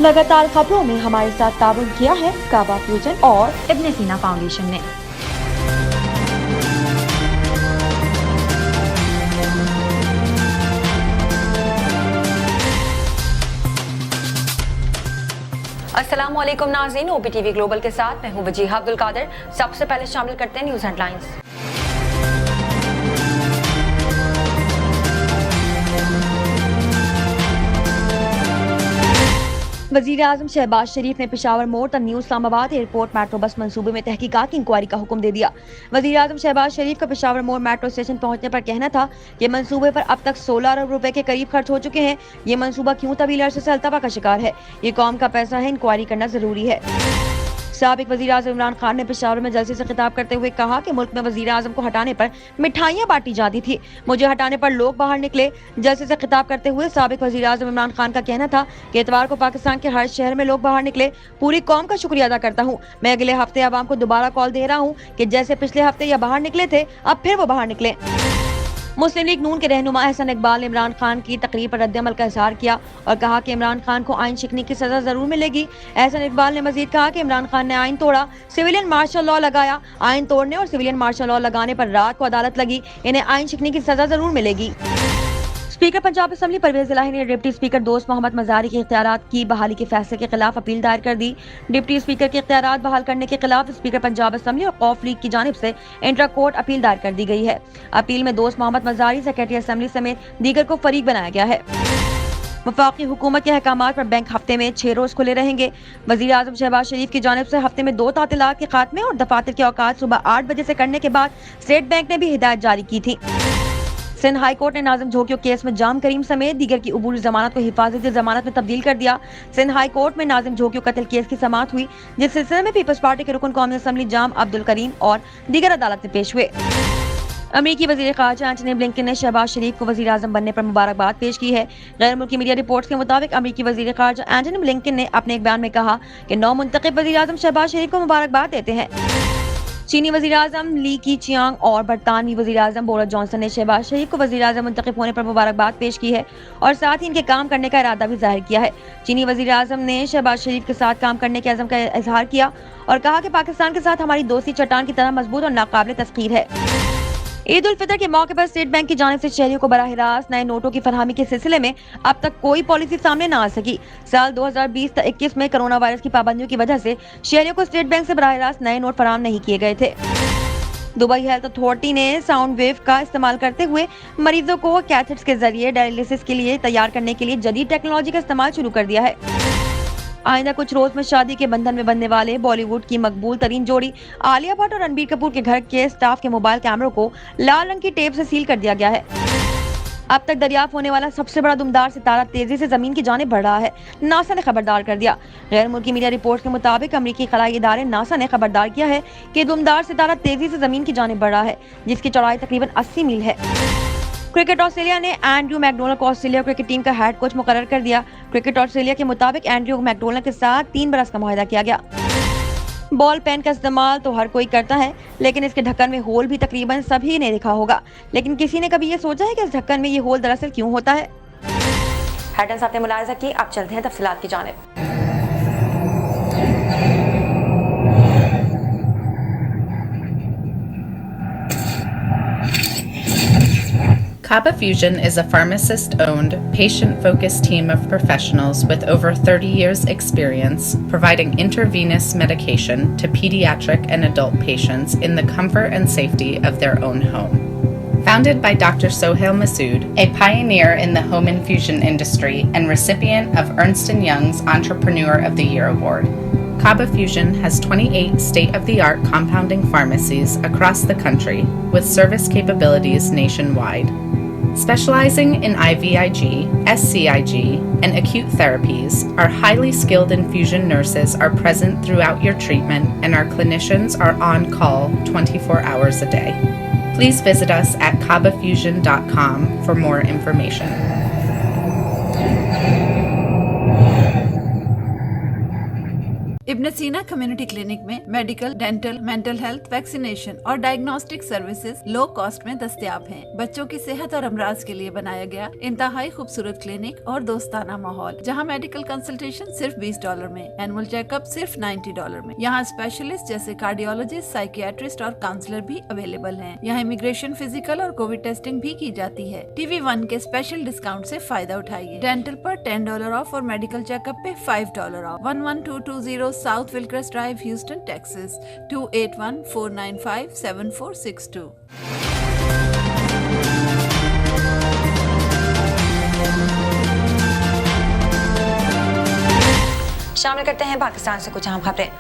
लगातार खबरों में हमारे साथ ताउन किया है काबा फ्यूजन और इब्ने सीना फाउंडेशन ने। अस्सलामुअलैकुम नाज़रीन, OPTV ग्लोबल के साथ मैं हूं वजीहा अब्दुल कादिर। सबसे पहले शामिल करते हैं न्यूज़ हेडलाइंस। वज़ीर आज़म शहबाज शरीफ ने पेशावर मोड़ new Islamabad airport metro bus मंसूबे में तहकीकात की इंक्वायरी का हुक्म दे दिया। वज़ीर आज़म शहबाज शरीफ का पेशावर मोड़ मेट्रो स्टेशन पहुंचने पर कहना था कि मंसूबे पर अब तक 16 अरब रुपए के करीब खर्च हो चुके हैं। ये मंसूबा क्यों तवील अरसे से अल्तवा का शिकार है? ये कौम का पैसा है, इंक्वायरी करना जरूरी है। साबिक वज़ीर आज़म इमरान खान ने पेशावर में जलसे से खिताब करते हुए कहा कि मुल्क में वज़ीर आज़म को हटाने पर मिठाइयां बांटी जाती थी, मुझे हटाने पर लोग बाहर निकले। जलसे से खिताब करते हुए साबिक वज़ीर आज़म इमरान खान का कहना था कि इतवार को पाकिस्तान के हर शहर में लोग बाहर निकले। पूरी कौम का शुक्रिया अदा करता हूँ। मैं अगले हफ्ते आवाम को दोबारा कॉल दे रहा हूँ कि जैसे पिछले हफ्ते या बाहर निकले थे, अब फिर वो बाहर निकले। मुस्लिम लीग नून के रहनुमा एहसन इकबाल ने इमरान खान की तकरीर पर रद्द-ए-अमल का इजहार किया और कहा कि इमरान खान को आइन शिकनी की सजा जरूर मिलेगी। एहसन इकबाल ने मजीद कहा कि इमरान खान ने आइन तोड़ा, सिविलियन मार्शल लॉ लगाया। आइन तोड़ने और सिविलियन मार्शल लॉ लगाने पर रात को अदालत लगी, इन्हें आइन शिकनी की सजा जरूर मिलेगी। स्पीकर पंजाब असेंबली परवेज इलाही ने डिप्टी स्पीकर दोस्त मोहम्मद मजारी के इख्तियारात की बहाली के फैसले के खिलाफ अपील दायर कर दी। डिप्टी स्पीकर के इख्तियारात बहाल करने के खिलाफ स्पीकर पंजाब असेंबली और कौफ लीग की जानिब से इंट्रा कोर्ट अपील दायर कर दी गई है। अपील में दोस्त मोहम्मद मजारी, सेक्रेटरी असेंबली समेत दीगर को फरीक बनाया गया है। वफाकी हुकूमत के अहकामात पर बैंक हफ्ते में 6 रोज खुले रहेंगे। वज़ीर आज़म शहबाज शरीफ की जानिब से हफ्ते में 2 तातीलात के खात्मे और दफातर के औकात सुबह 8 बजे से करने के बाद स्टेट बैंक ने भी हिदायत जारी की थी। सिंध हाई कोर्ट ने नाज़िम झोंकियों केस में जाम करीम समेत दीगर की अबूरी जमानत को हिफाजती जमानत में तब्दील कर दिया। सिंध हाई कोर्ट में नाज़िम झोंकियों कत्ल केस की समाअत हुई, जिस सिलसिले में पीपल्स पार्टी के रुकन कौमी असेंबली जाम अब्दुल करीम और दीगर अदालत में पेश हुए। अमेरिकी वज़ीर ख़ारजा एंटनी ब्लिंकन ने शहबाज शरीफ को वज़ीर आज़म बनने पर मुबारकबाद पेश की है। गैर मुल्की मीडिया रिपोर्ट्स के मुताबिक अमेरिकी वज़ीर ख़ारजा एंटनी ब्लिंकन ने अपने एक बयान में कहा कि नौ मुंतखब वज़ीर आज़म शहबाज शरीफ को मुबारकबाद देते हैं। चीनी वज़ीर आज़म ली कीचियांग और बरतानवी वज़ीर आज़म बोरिस जॉनसन ने शहबाज शरीफ को वज़ीर आज़म मुंतखब होने पर मुबारकबाद पेश की है और साथ ही इनके काम करने का इरादा भी जाहिर किया है। चीनी वज़ीर आज़म ने शहबाज शरीफ के साथ काम करने के अज़म का इजहार किया और कहा कि पाकिस्तान के साथ हमारी दोस्ती चट्टान की तरह मजबूत और नाकाबिल तस्खीर है। ईद उल फितर के मौके पर स्टेट बैंक की जानिब से शहरियों को बराह रास्त नए नोटों की फरहमी के सिलसिले में अब तक कोई पॉलिसी सामने न आ सकी। साल 2020-21 में कोरोना वायरस की पाबंदियों की वजह से शहरियों को स्टेट बैंक से बराह रास्त नए नोट फराहम नहीं किए गए थे। दुबई हेल्थ अथॉरिटी ने साउंड वेव का इस्तेमाल करते हुए मरीजों को कैथेटर्स के जरिए डायलिसिस के लिए तैयार करने के लिए जदीद टेक्नोलॉजी का इस्तेमाल शुरू कर दिया है। आइंदा कुछ रोज में शादी के बंधन में बनने वाले बॉलीवुड की मकबूल तरीन जोड़ी आलिया भट्ट और रणबीर कपूर के घर के स्टाफ के मोबाइल कैमरों को लाल रंग की टेप से सील कर दिया गया है। अब तक दरियाफ्त होने वाला सबसे बड़ा दुमदार सितारा तेजी से जमीन की जानिब बढ़ रहा है, नासा ने खबरदार कर दिया। गैर मुल्की मीडिया रिपोर्ट के मुताबिक अमेरिकी खलाई इदारे नासा ने खबरदार किया है कि दुमदार सितारा तेजी से जमीन की जानिब बढ़ रहा है, जिसकी चौड़ाई तकरीबन 80 मील है। क्रिकेट ऑस्ट्रेलिया ने एंड्रयू मैकडोनल को ऑस्ट्रेलिया क्रिकेट टीम का हेड कोच मुकर्रर कर दिया। क्रिकेट ऑस्ट्रेलिया के मुताबिक एंड्रयू मैकडोनल के साथ 3 बरस का मुआहदा किया गया। बॉल पेन का इस्तेमाल तो हर कोई करता है, लेकिन इसके ढक्कन में होल भी तकरीबन सभी ने देखा होगा। लेकिन किसी ने कभी ये सोचा है कि इस ढक्कन में ये होल दरअसल क्यों होता है? हेडलाइंस आपने मुलाहिजा की, अब चलते हैं तफसीलात की जानिब। Kaba Fusion is a pharmacist-owned, patient-focused team of professionals with over 30 years' experience providing intravenous medication to pediatric and adult patients in the comfort and safety of their own home. Founded by Dr. Sohail Masood, a pioneer in the home infusion industry and recipient of Ernst & Young's Entrepreneur of the Year award, Kaba Fusion has 28 state-of-the-art compounding pharmacies across the country with service capabilities nationwide. Specializing in IVIG, SCIG, and acute therapies, our highly skilled infusion nurses are present throughout your treatment and our clinicians are on call 24 hours a day. Please visit us at kabafusion.com for more information. इब्न सीना community clinic में medical, dental, mental health, vaccination और diagnostic services low cost में दस्तयाब हैं। बच्चों की सेहत और अमराज के लिए बनाया गया इंतहाई खूबसूरत क्लिनिक और दोस्ताना माहौल, जहां मेडिकल कंसल्टेशन सिर्फ $20 में, एनुअल चेकअप सिर्फ $90 में। यहाँ स्पेशलिस्ट जैसे कार्डियोलॉजिस्ट, साइकियाट्रिस्ट और काउंसलर भी अवेलेबल हैं। यहाँ इमिग्रेशन, फिजिकल और कोविड टेस्टिंग भी की जाती है। TV1 के स्पेशल डिस्काउंट से फायदा उठाइए। डेंटल पर $10 ऑफ और मेडिकल चेकअप पे $5 of. 11220 South Wilcrest Drive, Houston, Texas 281-495-7462। शामिल करते हैं पाकिस्तान से कुछ अहम खबरें।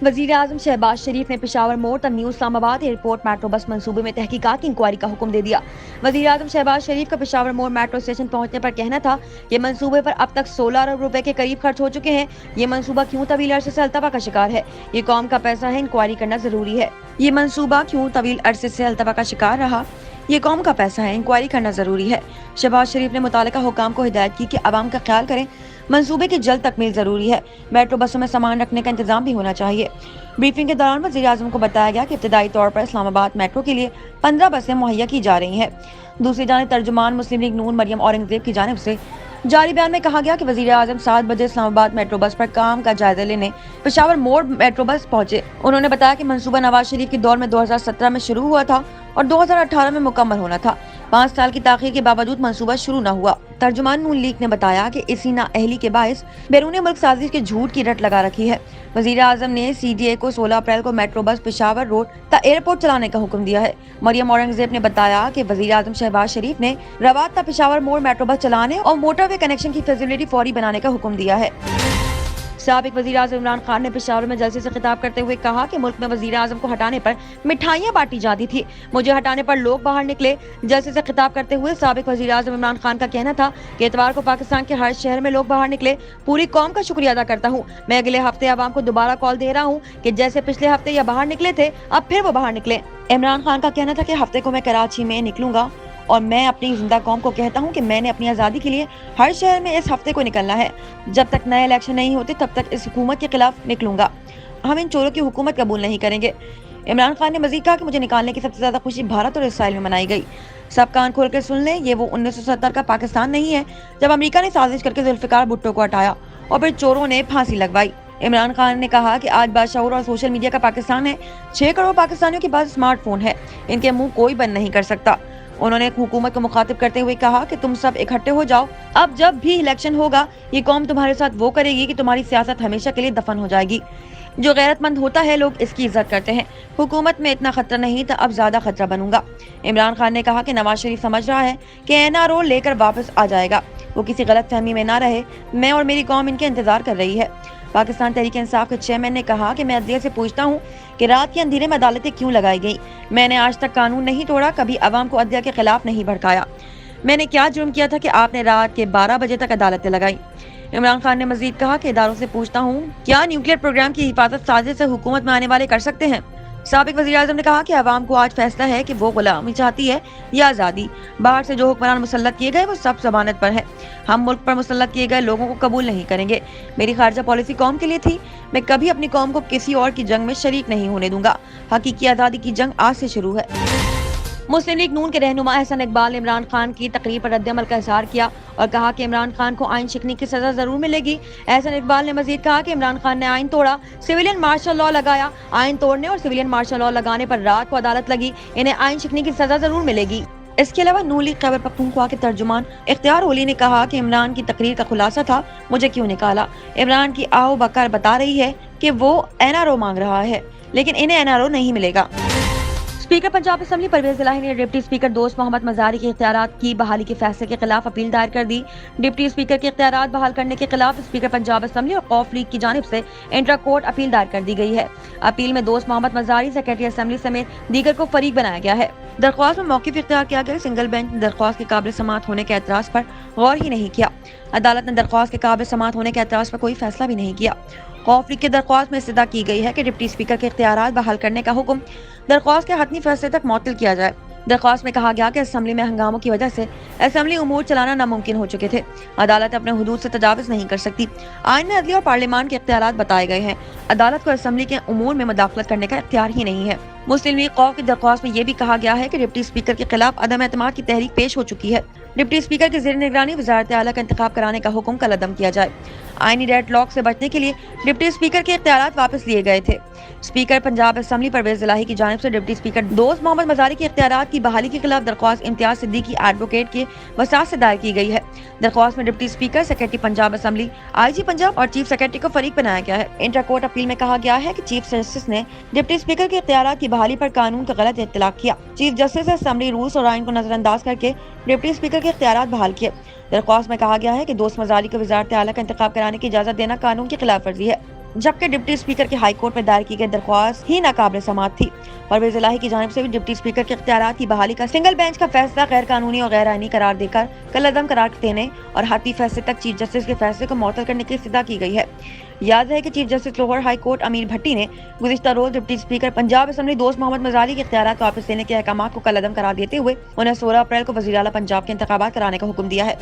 वजीर आजम शहबाज शरीफ ने पेशावर मोड़ तक new Islamabad airport metro bus मंसूबे में तहकीकात की इंक्वायरी का हुक्म दे दिया। वजीर आजम शहबाज शरीफ का पेशावर मोड़ मेट्रो स्टेशन पहुंचने पर कहना था कि मंसूबे पर अब तक 16 अरब रुपए के करीब खर्च हो चुके हैं। ये मंसूबा क्यों तवील अरसे से अल्तवा का शिकार है? ये कौम का पैसा है, इंक्वायरी करना जरूरी है। ये मंसूबा क्यों तवील अरसे से अल्तवा का शिकार रहा? ये कौम का पैसा है, इंक्वायरी करना जरूरी है। शहबाज शरीफ ने मुतालिका हुकाम को हिदायत की कि आवाम का ख्याल करें। मंसूबे की जल्द तकमील जरूरी है। मेट्रो बसों में सामान रखने का इंतजाम भी होना चाहिए। ब्रीफिंग के दौरान वज़ीर आज़म को बताया गया कि इब्तदाई तौर पर इस्लामाबाद मेट्रो के लिए 15 बसें मुहैया की जा रही हैं। दूसरी जानिब तर्जुमान मुस्लिम लीग नून मरियम औरंगजेब की जानिब से जारी बयान में कहा गया कि वज़ीर आज़म 7 बजे इस्लामाबाद मेट्रो बस पर काम का जायजा लेने पेशावर मोड़ मेट्रो बस पहुंचे। उन्होंने बताया कि मंसूबा नवाज शरीफ के दौर में 2017 में शुरू हुआ था और 2018 में मुकम्मल होना था। 5 साल की ताख़ीर के बावजूद मंसूबा शुरू न हुआ। तर्जुमान नून लीग ने बताया कि इसी नाअहली के बायस बैरून मुल्क साजिश के झूठ की रट लगा रखी है। वज़ीर आज़म ने CDA को 16 अप्रैल को मेट्रो बस पेशावर रोड तक एयरपोर्ट चलाने का हुक्म दिया है। मरियम औरंगजेब ने बताया कि वज़ीर आज़म शहबाज शरीफ ने रवात तक पेशावर मोड़ मेट्रो बस चलाने और मोटरवे कनेक्शन की फैसिलिटी फौरी बनाने का हुक्म दिया है। साबिक वज़ीर आज़म इमरान खान ने पेशावर में जलसे से खिताब करते हुए कहा कि मुल्क में वज़ीर आज़म को हटाने पर मिठाइयाँ बांटी जाती थी, मुझे हटाने पर लोग बाहर निकले। जलसे से खिताब करते हुए साबिक वज़ीर आज़म इमरान खान का कहना था कि इतवार को पाकिस्तान के हर शहर में लोग बाहर निकले। पूरी कौम का शुक्रिया अदा करता हूँ। मैं अगले हफ्ते आवाम को दोबारा कॉल दे रहा हूँ कि जैसे पिछले हफ्ते या बाहर निकले थे, अब फिर वो बाहर निकले। इमरान खान का कहना था कि हफ्ते को मैं कराची में निकलूंगा और मैं अपनी जिंदा कौम को कहता हूं कि मैंने अपनी आज़ादी के लिए हर शहर में इस हफ्ते को निकलना है। जब तक नए इलेक्शन नहीं होते तब तक इस हुकूमत के खिलाफ निकलूंगा। हम इन चोरों की हुकूमत कबूल नहीं करेंगे। इमरान खान ने मजीद कहा कि मुझे निकालने की सबसे ज्यादा खुशी भारत और इसराइल में मनाई गई। सब कान खोल कर सुन लें, ये वो 1970 का पाकिस्तान नहीं है जब अमेरिका ने साजिश करके जुल्फिकार भुट्टो को हटाया और फिर चोरों ने फांसी लगवाई। इमरान खान ने कहा कि आज बादशाहूर और सोशल मीडिया का पाकिस्तान है। 6 करोड़ पाकिस्तानियों के पास स्मार्टफोन है, इनके मुंह कोई बंद नहीं कर सकता। उन्होंने हुकूमत को मुखातिब करते हुए कहा कि तुम सब इकट्ठे हो जाओ। अब जब भी इलेक्शन होगा ये कौम तुम्हारे साथ वो करेगी कि तुम्हारी सियासत हमेशा के लिए दफन हो जाएगी। जो गैरतमंद होता है लोग इसकी इज्जत करते हैं। हुकूमत में इतना खतरा नहीं था, अब ज्यादा खतरा बनूंगा। इमरान खान ने कहा कि नवाज शरीफ समझ रहा है कि NRO लेकर वापस आ जाएगा। वो किसी गलत फहमी में ना रहे। मैं और मेरी कौम इनके इंतजार कर रही है। पाकिस्तान तहरीक इंसाफ के चेयरमैन ने कहा कि मैं अदलिया से पूछता हूँ कि रात के अंधेरे में अदालतें क्यों लगाई गई। मैंने आज तक कानून नहीं तोड़ा, कभी अवाम को अदलिया के खिलाफ नहीं भड़काया। मैंने क्या जुर्म किया था कि आपने रात के 12 बजे तक अदालतें लगाई। इमरान खान ने मजीद कहा कि इदारों से पूछता हूँ, क्या न्यूक्लियर प्रोग्राम की हिफाजत साजिश से हुकूमत में आने वाले कर सकते हैं? साबिक वज़ीर आज़म ने कहा कि अवाम को आज फैसला है कि वो गुलामी चाहती है या आज़ादी। बाहर से जो हुक्मरान मुसल्लत किए गए वो सब जमानत पर है। हम मुल्क पर मुसल्लत किए गए लोगों को कबूल नहीं करेंगे। मेरी खारजा पॉलिसी कौम के लिए थी। मैं कभी अपनी कौम को किसी और की जंग में शरीक नहीं होने दूंगा। हकीकी आज़ादी की जंग आज से शुरू है। मुस्लिम लीग नून के रहनुमा एहसन इकबाल ने इमरान खान की तकरीर पर रद्द-ए-अमल का इजहार किया और कहा कि इमरान खान को आइन शिकनी की सजा जरूर मिलेगी। एहसन इकबाल ने मजीद कहा कि इमरान खान ने आइन तोड़ा, सिविलियन मार्शल लॉ लगाया। आइन तोड़ने और सिविलियन मार्शल लॉ लगाने पर रात को अदालत लगी। इन्हें आइन शिकनी की सजा जरूर मिलेगी। इसके अलावा नून लीग खैबर पख्तूनख्वा के तर्जुमान इख्तियार ओली ने कहा कि इमरान की तकरीर का खुलासा था, मुझे क्यों निकाला। इमरान की आओ बकर बता रही है कि वो NRO मांग रहा है, लेकिन इन्हें NRO नहीं मिलेगा। स्पीकर पंजाब असम्बली परवेज इलाही ने डिप्टी स्पीकर दोस्त मोहम्मद मजारी के इख्तियारात की बहाली के फैसले के खिलाफ अपील दायर कर दी। डिप्टी स्पीकर के इख्तियारात बहाल करने के खिलाफ स्पीकर पंजाब असम्बली और कौफ लीग की जानिब से इंट्रा कोर्ट अपील दायर कर दी गई है। अपील में दोस्त मोहम्मद मजारी सेक्रेटरी असम्बली समेत दीगर को फरीक बनाया गया है। दरख्वास्त में मौक़िफ़ इख्तियार किया गया। सिंगल बेंच ने दरख्वास्त के काबिल समाअत होने के एतराज़ पर गौर ही नहीं किया। अदालत ने दरख्वास्त के काबिल समाअत होने के एतराज़ पर कोई फैसला भी नहीं किया। कौफ लीग की दरख्वास्त में इस्तदा की गई है कि डिप्टी स्पीकर के इख्तियारात बहाल करने का हुक्म दरख्वास्त के हतमी फैसले तक मुअत्तल किया जाए। दरख्वास्त में कहा गया कि असेंबली में हंगामों की वजह से असेंबली उमूर चलाना नामुमकिन हो चुके थे। अदालत अपने हुदूद से तजावुज़ नहीं कर सकती। आईन में अदलिया और पार्लियामान के इख्तियारात बताए गए हैं। अदालत को असेंबली के उमूर में मुदाखलत करने का इख्तियार ही नहीं है। मुस्लिम लीग कौम की दरख्वास्त में यह भी कहा गया है कि डिप्टी स्पीकर के खिलाफ अदम एतमाद की तहरीक पेश हो चुकी है। डिप्टी स्पीकर के ज़ेर निगरानी वज़ारत आला का इंतखाब कराने का हुक्म कल अदम किया जाए। आईनी डेडलॉक से बचने के लिए डिप्टी स्पीकर के इख्तियारात वापस लिए गए थे। स्पीकर पंजाब असेंबली परवेज इलाही की जानिब से डिप्टी स्पीकर दोस्त मोहम्मद मजारी के इख्तियारात की बहाली के खिलाफ दरख्वास्त इम्तियाज सिद्दीकी एडवोकेट के वसात से दायर की गई है। दरख्वास्त में deputy speaker, secretary Punjab assembly, IG Punjab और चीफ सेक्रेटरी को फरीक बनाया गया है। इंटर कोर्ट अपील में कहा गया है कि चीफ जस्टिस ने डिप्टी स्पीकर के इख्तियारात की बहाली पर कानून का गलत इत्तलाक किया। चीफ जस्टिस असेंबली रूल्स और आइन को नजरअंदाज करके डिप्टी स्पीकर के इख्तियारात बहाल किए। दरख्वास्त में कहा गया है कि दोस्त मजारी को वज़ारत आला का इंतखाब कराने की इजाजत देना कानून की खिलाफ वर्जी है, जबकि डिप्टी स्पीकर की हाई कोर्ट में दायर की गई दरख्वास्त ही नाकाबिल समाअत थी। परवेज इलाही की जानिब से भी डिप्टी स्पीकर के इख्तियारात की बहाली का सिंगल बेंच का फैसला गैर कानूनी और गैर आईनी करार देकर कल अदम करार देने और हाथी फैसले तक चीफ जस्टिस के फैसले को मुअत्तल करने की इस्तदा की गई है। याद है कि chief justice Lahore high court अमीर भट्टी ने गुज़िश्ता रोज डिप्टी स्पीकर पंजाब असेंबली दोस्त मोहम्मद मजारी के इख्तियारात वापस लेने के अहकामात को कल अदम करार देते हुए उन्हें 16 अप्रैल को वज़ीर आला पंजाब के इंतखाबात कराने का हुक्म दिया है।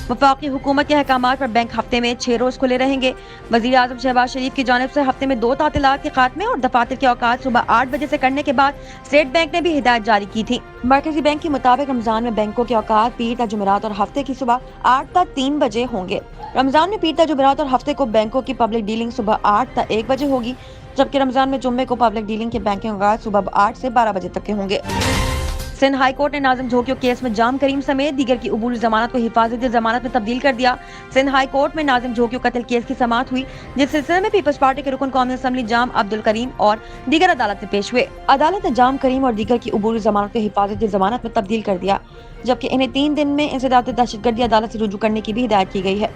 वफाकी हुकूमत के अहकामात पर बैंक हफ्ते में 6 रोज खुले रहेंगे। वज़ीर आज़म शहबाज शरीफ की जानिब से हफ्ते में 2 तातीलात के खात्मे और दफातर के औकात सुबह 8 बजे से करने के बाद स्टेट बैंक ने भी हिदायत जारी की थी। मरकजी बैंक के मुताबिक रमजान में बैंकों के औकात पीर ता जुमेरात और हफ्ते की सुबह 8 ता 3 बजे होंगे। रमजान में पीर ता जुमेरात और हफ्ते को बैंकों की पब्लिक डीलिंग सुबह 8 ता 1 बजे होगी, जबकि रमजान में जुम्मे को पब्लिक डीलिंग के बैंकिंग औकात सुबह 8 से 12 बजे तक के होंगे। सिंध हाई कोर्ट ने नाजिम झोंकियों केस में जाम करीम समेत दीगर की अबूरी जमानत को हिफाजती जमानत में तब्दील कर दिया। सिंध हाई कोर्ट में नाजिम झोंकियों कत्ल केस की समाअत हुई, जिस सिलसिले में पीपल्स पार्टी के रुकन कौमी असेंबली जाम अब्दुल करीम और दीगर अदालत में पेश हुए। अदालत ने जाम करीम और दीगर की अबूरी जमानत को हिफाजती जमानत में तब्दील कर दिया, जबकि इन्हें 3 दिन में इंसदाद दहशतगर्दी अदालत से रुजू करने की भी हिदायत की गई है।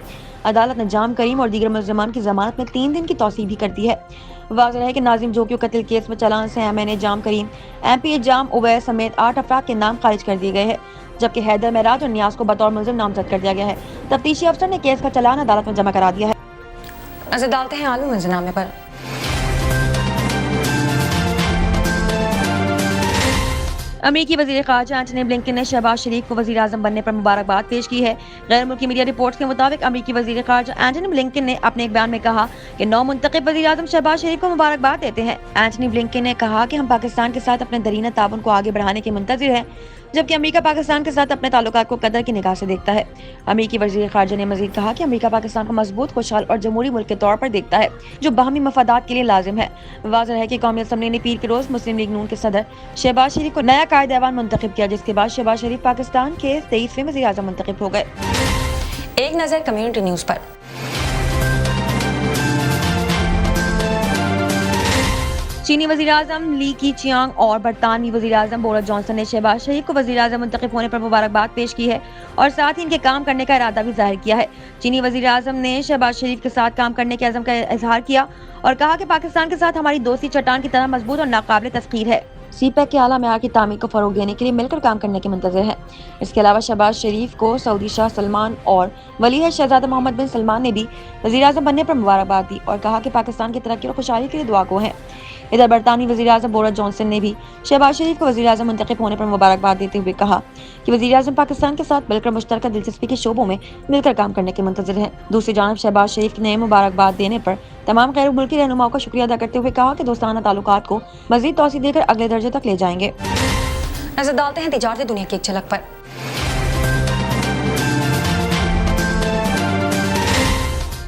अदालत ने जाम करीम और दीगर मुलजमान की जमानत में 3 दिन की तौसीह भी कर दी है। वाज़ेह है कि नाजिम झोंकियों कत्ल केस में चालान से MNA जाम करीम, MP जाम उवैस समेत 8 अफराद के नाम खारिज कर दिए गए हैं, जबकि हैदर महराज और नियाज को बतौर मुलजिम नामजद कर दिया गया है। तफ्तीशी अफसर ने केस का चालान अदालत में जमा करा दिया है। नजर डालते हैं आलमी मंजरनामे पर। अमेरिकी वज़ीर ख़ारजा एंटनी ब्लिंकन ने शहबाज शरीफ को वज़ीर आज़म बनने पर मुबारकबाद पेश की है। गैर मुल्की मीडिया रिपोर्ट्स के मुताबिक अमेरिकी वज़ीर ख़ारजा एंटनी ब्लिंकन ने अपने एक बयान में कहा कि नौ मुंतखब वज़ीर आज़म शहबाज शरीफ को मुबारकबाद देते हैं। एंटनी ब्लिंकन ने कहा कि हम पाकिस्तान के साथ अपने दरीना ताउन को आगे बढ़ाने के मुंतज़िर हैं, जबकि अमेरिका पाकिस्तान के साथ अपने ताल्लुकात को कदर की निगाह से देखता है। अमेरिकी वज़ीर ख़ारजा ने मज़ीद कहा कि अमेरिका पाकिस्तान को मजबूत, खुशहाल और जमहूरी मुल्क के तौर पर देखता है, जो बाहमी मफादात के लिए लाजिम है। वाज़ेह है कि कौमी असेंबली ने पीर के रोज मुस्लिम लीग नून के सदर शहबाज शरीफ को नया कायदे ऐवान मुंतखब किया, जिसके बाद शहबाज शरीफ पाकिस्तान के 23वें वज़ीर आज़म मुंतखब हो गए। एक नज़र कम्युनिटी न्यूज़ पर। चीनी वज़ीर आज़म ली कीचियांग और बरतानवी वज़ीर आज़म बोरिस जॉनसन ने शहबाज शरीफ को वज़ीर आज़म मुंतखब होने पर मुबारकबाद पेश की है और साथ ही इनके काम करने का इरादा भी जाहिर किया है। चीनी वज़ीर आज़म ने शहबाज शरीफ के साथ काम करने के अज़म का इजहार किया और कहा कि पाकिस्तान के साथ हमारी दोस्ती चट्टान की तरह मजबूत और नाकाबिल तस्खीर है। CPEC के आला मेयार की तामीर को फरोग देने के लिए मिलकर काम करने के मुंतज़िर हैं। इसके अलावा शहबाज शरीफ को सऊदी शाह सलमान और वली शहजादा मोहम्मद बिन सलमान ने भी वज़ीर आज़म बनने पर मुबारकबाद दी और कहा कि पाकिस्तान की तरक्की और खुशहाली के लिए दुआ गो हैं। इधर बरतानवी वज़ीर आज़म बोरिस जॉनसन ने भी शहबाज शरीफ को वज़ीर आज़म मुंतखब होने पर मुबारकबाद देते हुए कहा कि वज़ीर आज़म पाकिस्तान के साथ मिलकर मुश्तरका दिलचस्पी के शोबों में मिलकर काम करने के मुंतज़िर हैं। दूसरी जानब शहबाज शरीफ ने मुबारकबाद देने पर तमाम गैर मुल्की रहनुमाओं का शुक्रिया अदा करते हुए कहा कि दोस्ताना ताल्लुकात को मज़ीद तौसीह देकर अगले दर्जे तक ले जाएंगे। नजर डालते हैं तिजारती दुनिया की एक झलक पर।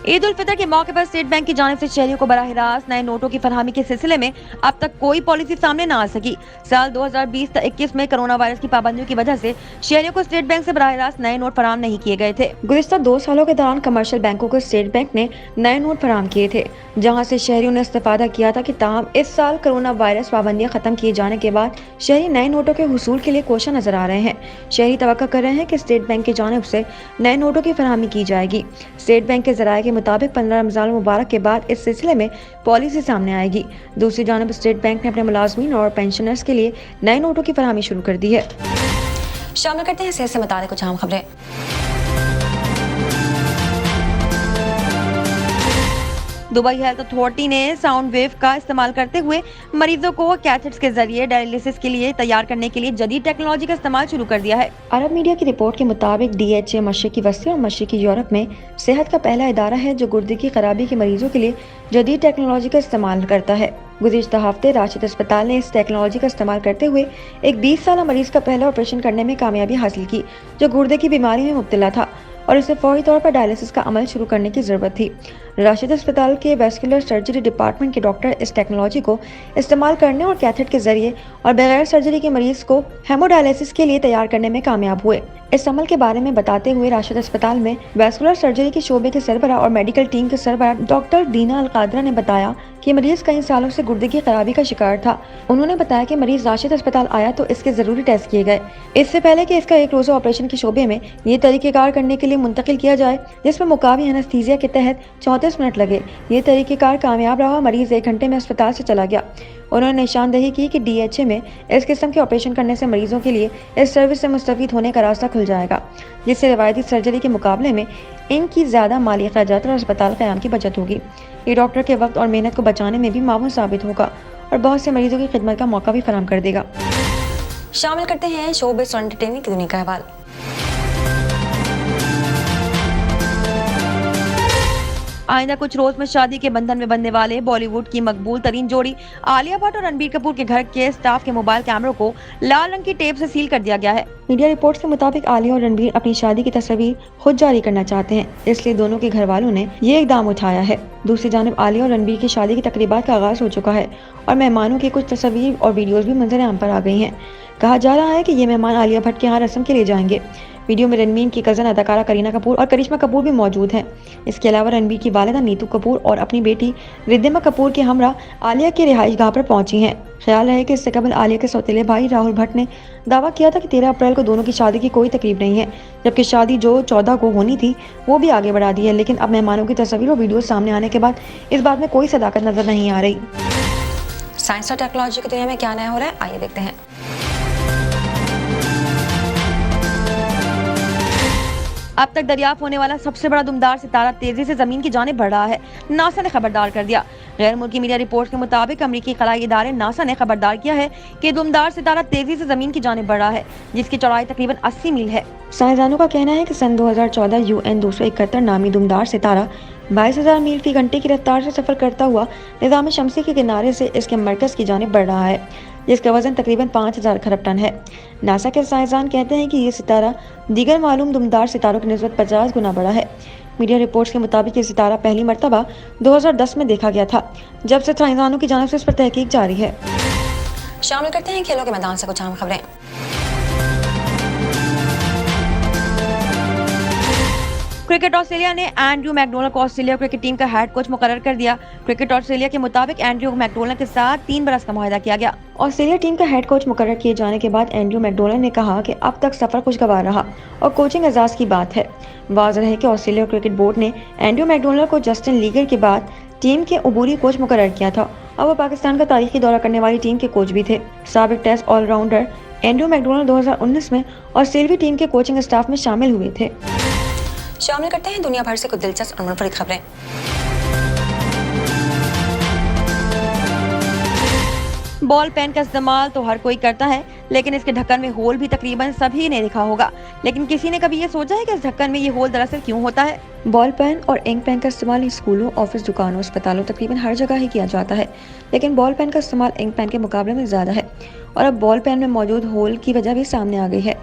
ईद उल फितर के मौके पर स्टेट बैंक की जानिब से शहरियों को बराह रास्त नए नोटों की फरहमी के सिलसिले में अब तक कोई पॉलिसी सामने न आ सकी। साल 2020-21 में कोरोना वायरस की पाबंदियों की वजह से शहरियों को स्टेट बैंक से बराह रास्त नए नोट फराहम नहीं किए गए थे। गुज़िश्ता 2 सालों के दौरान कमर्शियल बैंकों को स्टेट बैंक ने नए नोट फराहम किए थे, जहाँ से शहरियों ने इस्तेफादा किया था कि ताहम इस साल कोरोना वायरस पाबंदियाँ खत्म किए जाने के बाद शहरी नए नोटों के हुसूल के लिए कोशा नजर आ रहे हैं। शहरी तवक्को कर रहे हैं कि स्टेट बैंक की जानिब से नए नोटों की फरहमी की जाएगी। स्टेट बैंक के जराये के मुताबिक 15 रमज़ान मुबारक के बाद इस सिलसिले में पॉलिसी सामने आएगी। दूसरी जानब स्टेट बैंक ने अपने मुलाजमीन और पेंशनर्स के लिए नए नोटों की फरहमी शुरू कर दी है। शामिल करते हैं सेहत से मुताल्लिक़ कुछ अहम खबरें। दुबई हेल्थ अथॉरिटी ने साउंड वेव का इस्तेमाल करते हुए मरीजों को कैथेट्स के जरिए डायलिसिस के लिए तैयार करने के लिए जदीद टेक्नोलॉजी का इस्तेमाल शुरू कर दिया है। अरब मीडिया की रिपोर्ट के मुताबिक DHA मशरिकी वस्ती और मशरिकी यूरोप में सेहत का पहला इदारा है जो गुर्दे की खराबी के मरीजों के लिए जदीद टेक्नोलॉजी का इस्तेमाल करता है। गुज़िश्ता हफ्ते राशिद अस्पताल ने इस टेक्नोलॉजी का इस्तेमाल करते हुए एक 20 साल मरीज का पहला ऑपरेशन करने में कामयाबी हासिल की जो गुर्दे की बीमारी में मुब्तला था और इसे फौरी तौर पर डायलिसिस का अमल शुरू करने की जरूरत थी। राशिद अस्पताल के वैस्कुलर सर्जरी डिपार्टमेंट के डॉक्टर इस टेक्नोलॉजी को इस्तेमाल करने और कैथेट के जरिए और बगैर सर्जरी के मरीज को हेमोडायलिसिस के लिए तैयार करने में कामयाब हुए। इस अमल के बारे में बताते हुए राशिद अस्पताल में वैस्कुलर सर्जरी के शोबे के सरबराह और मेडिकल टीम के सरबराह डॉक्टर दीना अलकादरा ने बताया कि मरीज कई सालों से गुर्दे की खराबी का शिकार था। उन्होंने बताया कि मरीज राशिद अस्पताल आया तो इसके जरूरी टेस्ट किए गए इससे पहले कि इसका एक रोजा ऑपरेशन के शोबे में ये तरीकेकार करने के लिए मुंतकिल किया जाए जिसमें मुकावी एनेस्थीसिया के तहत 34 मिनट लगे। ये तरीकेकार कामयाब रहा। मरीज 1 घंटे में अस्पताल से चला गया। उन्होंने निशानदेही की कि DHA में इस किस्म के ऑपरेशन करने से मरीजों के लिए इस सर्विस से मुस्तफीद होने का रास्ता खुल जाएगा जिससे रिवायती सर्जरी के मुकाबले में इनकी ज़्यादा माली अखराजात और अस्पताल क़याम की बचत होगी। ये डॉक्टर के वक्त और मेहनत को बचाने में भी मामूल साबित होगा और बहुत से मरीजों की खिदमत का मौका भी फराहम कर देगा। शामिल करते हैं शोबिज़ और एंटरटेनमेंट की दुनिया का अहवाल। आइंदा कुछ रोज में शादी के बंधन में बंधने वाले बॉलीवुड की मकबूल तरीन जोड़ी आलिया भट्ट और रणबीर कपूर के घर के स्टाफ के मोबाइल कैमरों को लाल रंग की टेप से सील कर दिया गया है। मीडिया रिपोर्ट्स के मुताबिक आलिया और रणबीर अपनी शादी की तस्वीर खुद जारी करना चाहते हैं, इसलिए दोनों के घर वालों ने ये इकदाम उठाया है। दूसरी जानिब आलिया और रणबीर की शादी की तकरीबात का आगाज हो चुका है और मेहमानों की कुछ तस्वीर और वीडियोज भी मंजर आम पर आ गई हैं। कहा जा रहा है कि ये मेहमान आलिया भट्ट के यहाँ रस्म के लिए जाएंगे। वीडियो में रणबीर की कज़न अदाकारा करीना कपूर और करिश्मा कपूर भी मौजूद हैं। इसके अलावा रणबीर की वालिदा नीतू कपूर और अपनी बेटी रिद्धिमा कपूर के हमरा आलिया की रिहाइशगाह पर पहुंची हैं। ख्याल है कि इससे कबल आलिया के सौतेले भाई राहुल भट्ट ने दावा किया था कि 13 अप्रैल को दोनों की शादी की कोई तकरीब नहीं है, जबकि शादी जो 14 को होनी थी वो भी आगे बढ़ा दी है। लेकिन अब मेहमानों की तस्वीर और वीडियो सामने आने के बाद इस बात में कोई सदाकत नजर नहीं आ रही। साइंस और टेक्नोलॉजी की दुनिया में क्या नया हो रहा है, आइए देखते हैं। अब तक दरियाफ्त होने वाला सबसे बड़ा दुमदार सितारा तेजी से जमीन की जानिब बढ़ रहा है। नासा ने खबरदार कर दिया। गैर मुल्की मीडिया रिपोर्ट के मुताबिक अमरीकी खलाई इदारे नासा ने खबरदार किया है कि दुमदार सितारा तेजी से जमीन की जानिब बढ़ रहा है जिसकी चौड़ाई तकरीबन 80 मील है। साइंसदानों का कहना है कि सन 2014 UN 271 नामी दुमदार सितारा 22,000 मील फी घंटे की रफ्तार से सफर करता हुआ निज़ाम शमसी के किनारे से इसके मरकज की जानिब बढ़ रहा है जिसका वजन तकरीबन 5,000 खरब टन है। नासा के साइंसदान कहते हैं कि ये सितारा दीगर मालूम दुमदार सितारों की निस्बत 50 गुना बड़ा है। मीडिया रिपोर्ट्स के मुताबिक ये सितारा पहली मरतबा 2010 में देखा गया था, जब से साइंसदानों की जानिब से इस पर तहकीक जारी है। शामिल करते हैं खेलों के मैदान से कुछ अहम खबरें। क्रिकेट ऑस्ट्रेलिया ने एंड्रयू मैकडोनल्ड को ऑस्ट्रेलिया क्रिकेट टीम का हेड कोच मुकर्रर कर दिया। क्रिकेट ऑस्ट्रेलिया के मुताबिक एंड्रयू मैकडोनल्ड के साथ 3 बरस का मुआहदा किया गया। ऑस्ट्रेलिया टीम का हेड कोच मुकर्रर किए जाने के बाद एंड्रयू मैकडोनल्ड ने कहा कि अब तक सफर खुशगवार रहा और कोचिंग एजाज की बात है। वाज़ेह है कि ऑस्ट्रेलिया क्रिकेट बोर्ड ने एंड्रयू मैकडोनल्ड को जस्टिन लीगर के बाद टीम के अबूरी कोच मुकर्रर किया था और वो पाकिस्तान का तारीखी दौरा करने वाली टीम के कोच भी थे। साबिक टेस्ट ऑलराउंडर एंड्रयू मैकडोनल्ड 2019 में ऑस्ट्रेलियाई टीम के कोचिंग स्टाफ में शामिल हुए थे। शामिल करते हैं दुनिया भर से कुछ दिलचस्प और मुनफरिद खबरें। बॉल पेन का इस्तेमाल तो हर कोई करता है, लेकिन इसके ढक्कन में होल भी तकरीबन सभी ने देखा होगा। लेकिन किसी ने कभी ये सोचा है कि इस ढक्कन में ये होल दरअसल क्यों होता है? बॉल पेन और इंक पेन का इस्तेमाल स्कूलों, ऑफिस, दुकानों, अस्पतालों तकरीबन हर जगह ही किया जाता है, लेकिन बॉल पेन का इस्तेमाल इंक पेन के मुकाबले में ज़्यादा है और अब बॉल पेन में मौजूद होल की वजह भी सामने आ गई है।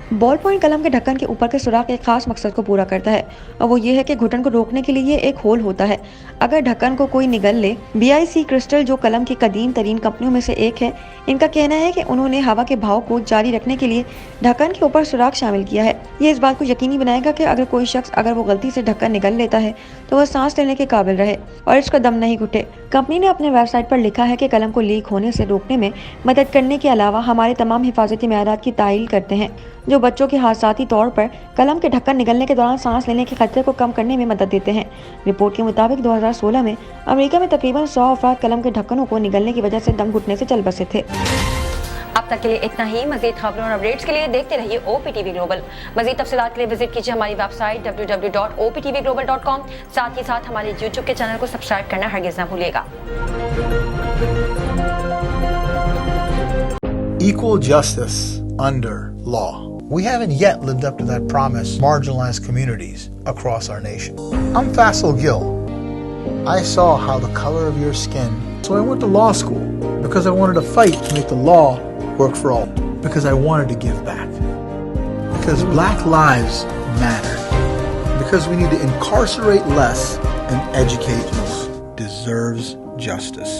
बॉल पॉइंट कलम के ढक्कन के ऊपर के सुराख एक खास मकसद को पूरा करता है और वो ये है कि घुटन को रोकने के लिए ये एक होल होता है। अगर ढक्कन को कोई निगल ले, BIC क्रिस्टल जो कलम की कदीम तरीन कंपनियों में से एक है, इनका कहना है कि उन्होंने हवा के बहाव को जारी रखने के लिए ढक्कन के ऊपर सुराख शामिल किया है। ये इस बात को यकीनी बनाएगा कि अगर कोई शख्स अगर वो गलती से ढक्कन निगल लेता है तो वह सांस लेने के काबिल रहे और इसका दम नहीं घुटे। कंपनी ने अपने वेबसाइट पर लिखा है कि कलम को लीक होने से रोकने में मदद करने के अलावा हमारे तमाम हिफाजती मेयारात की तायील करते हैं जो बच्चों के हादसाती तौर पर कलम के ढक्कन निगलने के दौरान सांस लेने के खतरे को कम करने में मदद देते हैं। रिपोर्ट के मुताबिक 2016 में अमेरिका में तकरीबन 100 अफराद कलम के ढक्कनों को निगलने की वजह से दम घुटने से चल बसे थे। अब तक के लिए इतना ही। मजीद खबरों और अपडेट्स के लिए देखते रहिए OPTV ग्लोबल। मजीद तफसीलात के लिए विजिट कीजिए हमारी वेबसाइट www.optvglobal.com। साथ ही साथ हमारे YouTube के चैनल को सब्सक्राइब करना हरगिज ना भूलिएगा। Equal justice under law. We haven't yet lived up to that promise to marginalized communities across our nation. I'm Faisal Gill. I saw how the color of your skin, so I went to law school because I wanted to fight to make the law work for all, because I wanted to give back, because black lives matter, because we need to incarcerate less and educate most deserves justice.